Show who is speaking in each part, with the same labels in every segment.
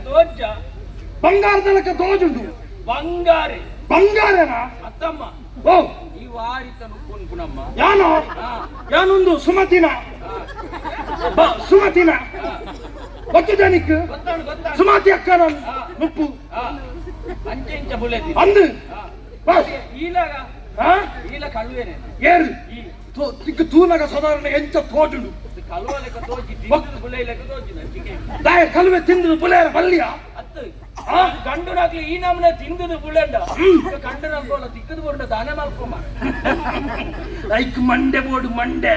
Speaker 1: ದೋಜ
Speaker 2: ಬಂಗಾರದಲಕ ದೋಜುಂಡು
Speaker 1: ಬಂಗಾರಿ
Speaker 2: ಬಂಗಾರನಾ
Speaker 1: ಅತ್ತಮ್ಮ
Speaker 2: ಓ
Speaker 1: ಈ ವಾರಿತನು ಪುನಮ್ಮ
Speaker 2: ಯಾನೋ ಯಾನೊಂದು ಸುಮತಿನ ಸುಮತಿನ ಗೊತ್ತಿದ್ದಾನಿಕ್ ಸುಮತಿ ಅಕ್ಕನ ಮುಪ್ಪು
Speaker 1: ಅಂಚೆ ಇಂಚ ಬುಲೆದಿ
Speaker 2: ಅಂದು
Speaker 1: ಈಲಾಗ ಈಲ ಕಳುವೇನೆ
Speaker 2: ಏರು ತಿಕ್ಕ ತೂನಗ ಸಾಧಾರಣ ಎಂಚ ತೋಜುಂಡು
Speaker 1: ಕಳುವಲೆಕ ತೋಜಿ ತಿಂದು ಬುಲೆಲೆಕ ತೋಜಿನ ಚಿಕೆ
Speaker 2: ದಾಯ ಕಳುವೆ ತಿಂದು ಬುಲೆರ ಬಲ್ಲಿಯ
Speaker 1: ಅತ್ತು ಗಂಡುನಾಗ್ಲಿ ಈ ನಮ್ನೆ ತಿಂದದು ಬುಳೆಂಡ ಗಂಡು ನಲ್ಕೋಲ ತಿಕ್ಕದು ಬೋರ್ಡ ದಾನೆ ಮಲ್ಕೊಮ್ಮ
Speaker 2: ಲೈಕ್ ಮಂಡೆ ಬೋರ್ಡು ಮಂಡೆ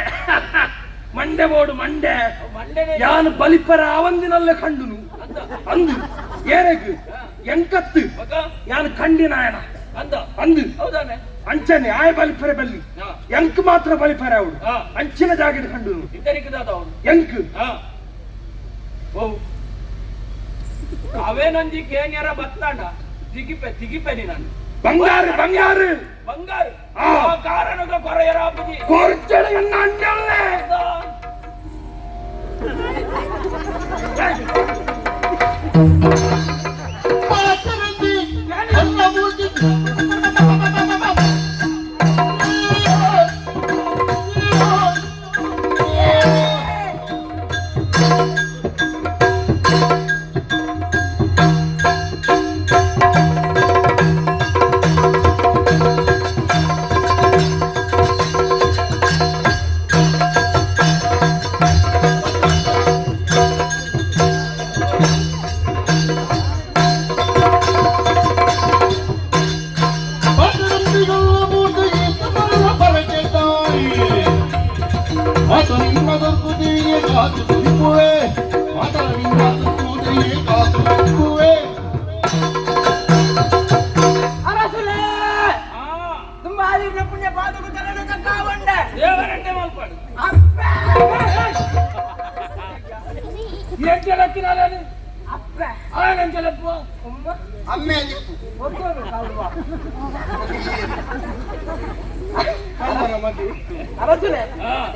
Speaker 2: ಮಂಡೆ ಬೋರ್ಡು ಮಂಡೆ
Speaker 1: ಮಂಡೆನೆ
Speaker 2: ಯಾನು ಬಲಿಪರ ಅವಂದಿನಲ್ಲೇ ಕಂಡುನು ಅಂದು ಏರೆಗ್ ಎಂಕತ್ತು ಯಾನು ಕಂಡಿನಾಯನ
Speaker 1: ಅಂದ
Speaker 2: ಅಂದು
Speaker 1: ಹೌದಾನೆ
Speaker 2: ಅಂಚನೆ ಆಯ ಬಲಿಪರೆ ಬಲ್ಲಿ ಎಂಕ್ ಮಾತ್ರ ಬಲಿಪರೆ ಅವಳು ಅಂಚಿನ ಜಾಗ ಕಂಡುನು
Speaker 1: ಇದ್ದರಿಕದಾದ ಅವನು
Speaker 2: ಎಂಕ್
Speaker 1: ಓ ಅವೇನೊಂದಿ ಕೇನ್ಯರ ಬತ್ತಾಂಡ ತಿಗಿಪೆ ನಾನು
Speaker 2: ಬಂಗಾರು ಬಂಗಾರು
Speaker 1: ಬಂಗಾರು ಕಾರಣಗ ಕೊರೆಯರ ಬುದಿ
Speaker 2: ಕೊರ್ಚಳ ಎನ್ನ ಅಂಡಲ್ಲೇ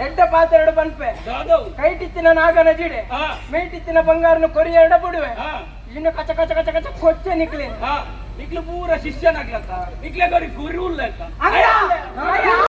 Speaker 3: ಎಡ್ಡ ಪಾತ್ರೆಡು ಪನ್ಪೆ ಕೈಟಿತ್ತಿನ ನಾಗನ ಜಿಡೆ ಮೇಟಿತ್ತಿನ ಬಂಗಾರನ ಕೊರಿಯ ಎಡ ಬಿಡುವೆ ಇನ್ನು ಕಚ ಕಚ ಕಚ ಕಚ ಕೊಚ್ಚೆ ನಿಕ್ಲಿ
Speaker 1: ನಿಕ್ಲು ಪೂರ ಶಿಷ್ಯನಾಗ್ಲತ್ತ ನಿಕ್ಲೆ ಗರಿ ಗುರು